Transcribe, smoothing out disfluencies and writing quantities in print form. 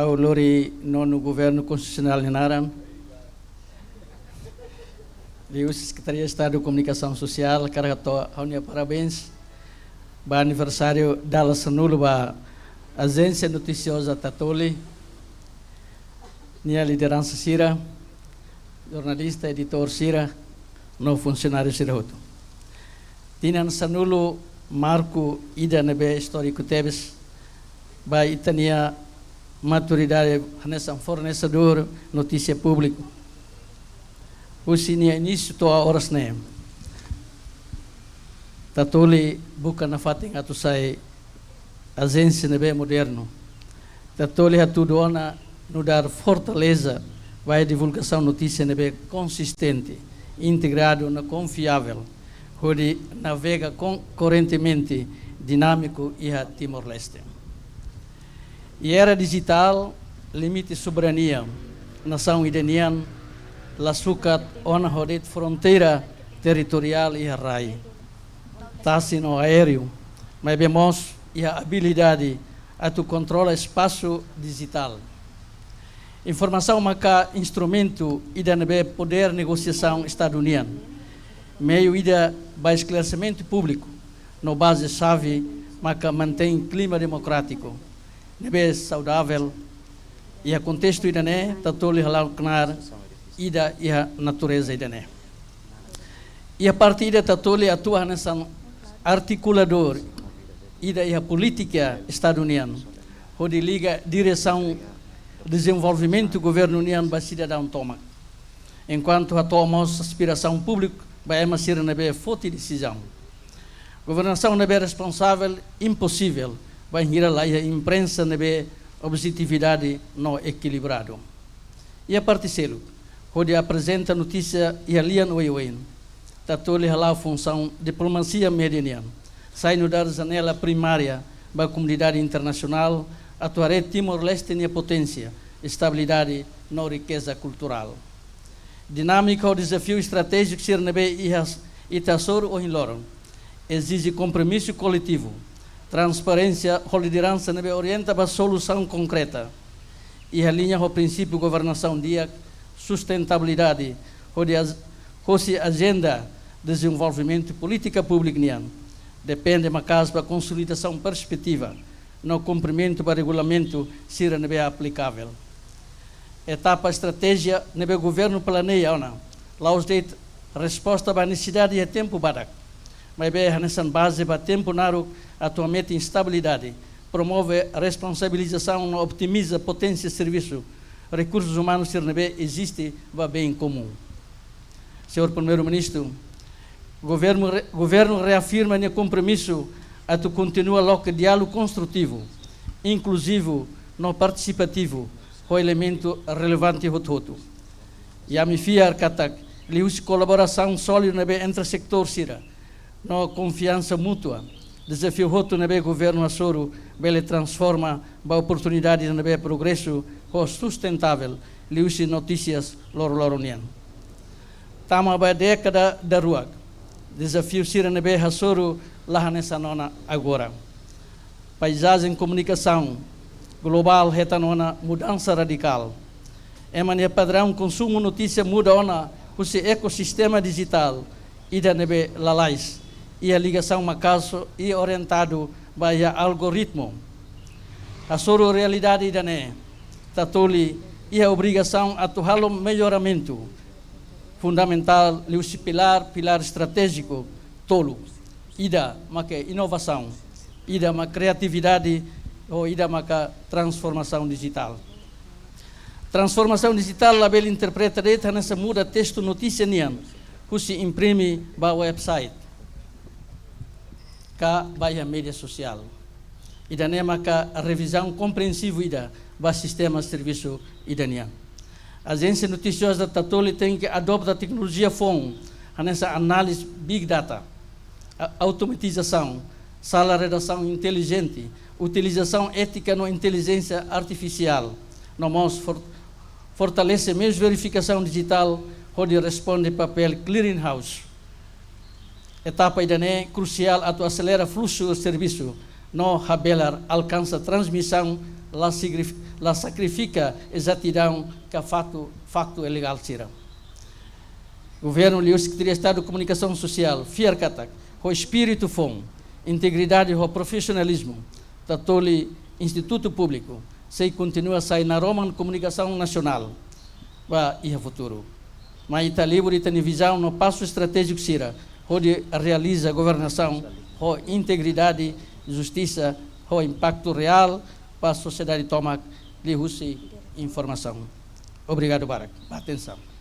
Lori no governo constitucional em Naram. Eu, Secretaria de Estado de Comunicação Social, carregato a parabéns. Para aniversário da Sanulo, a agência noticiosa Tatoli, minha liderança Sira, jornalista, editor Sira, no funcionário Sirahoto. Tinha Sanulo, Marco Ida Nebe Histórico Tebes, para Itania maturidade nessa fornecedor notícia pública. O sini início toa horas nem. Tatoli bukan na fating atu sai agência nebe moderno. Tatoli atu doana no dar fortaleza vai divulgação notícia nebe consistente, integrado na confiável, onde navega correntemente dinâmico e a Timor-Leste. E era digital, limite soberania, nação idenian, la sukat ona hodet fronteira territorial e a rai. Tassi no aéreo, mas vemos a habilidade a tu controla espaço digital. Informação maca instrumento ida nebe poder negociação estadunidense. Meio ida ba esclarecimento público, no base chave maca mantém clima democrático. Nebe saudável e a contexto ida né tatoli halal knar ida e a natureza ida né. E a partir da tatoli atua nessa articulador ida e a política estadunidense, onde liga direção desenvolvimento governo união ba cidadão toma. Enquanto atuamos aspiração pública ba ema sira nebe forte decisão. Governação nebe responsável impossível ba hira lá a imprensa nebe objetividade no equilibrado. E a particelo, onde apresenta notícia e alian oiwen, tatoli hala função diplomacia mediana, sai no dar janela primária ba comunidade internacional, atuare Timor-Leste na potência, estabilidade na riqueza cultural. Dinâmica o desafio estratégico ser nebe e tasor o hinloron, exige compromisso coletivo, transparência, liderança nebe orienta para solução concreta e alinha o princípio governação dia sustentabilidade, onde agenda desenvolvimento política pública nian depende uma casa para consolidação perspectiva no cumprimento para regulamento ser nebe aplicável. Etapa estratégia nebe governo planeia ona lá os deit resposta para necessidade e tempo badak. Mas bem, nessa base para tempo naro atualmente instabilidade, promove a responsabilização, optimiza potência de serviço, recursos humanos Sirnebe existe para bem comum. Senhor Primeiro-Ministro, governo reafirma o compromisso a tu continua logo diálogo construtivo, inclusivo, não participativo, o elemento relevante roto. E a me fiar katak, lius colaboração sólida entre sector Sira, no confiança mútua, desafio roto nebe governo Açoro, bele transforma a oportunidade nebe progresso o sustentável, lius notícias loronian. Tama ba década da rua, desafio Sira nebe Açoro lá nessa nona agora. Paisagem comunicação global retanona mudança radical. Emania padrão consumo notícia muda ona o ecossistema digital ida nebe lalais e a ligação macaso e orientado para algoritmo. A sua realidade ida né tatoli e a obrigação a torná-lo melhoramento fundamental o pilar estratégico tolo ida maca inovação ida maca criatividade ou ida maca transformação digital. Transformação digital label interpreta deta nessa muda texto notícia nian que se imprime para o website ka para a mídia social ida ne maca a revisão compreensiva ida para sistema de serviço ida nian. A agência noticiosa da Tatoli tem que adoptar a tecnologia FON nessa análise big data, automatização, sala de redação inteligente, utilização ética na inteligência artificial. Nós fortalece mesmo verificação digital, onde responde papel clearinghouse. Etapa idane crucial atu acelera fluxo de serviço, no rabelar alcança transmissão la sacrifica exatidão que facto é legal será. Governo liu Secretaria de Estado de Comunicação Social, fiarcatak, o espírito fom, integridade e profissionalismo, tatoli Instituto Público, se continua a sair na Roma Comunicação Nacional, vai ir a futuro. Mas está livre de visão no passo estratégico será, onde realiza a governação, a integridade, justiça, o impacto real para a sociedade toma lhe informação. Obrigado, Barak. Atenção.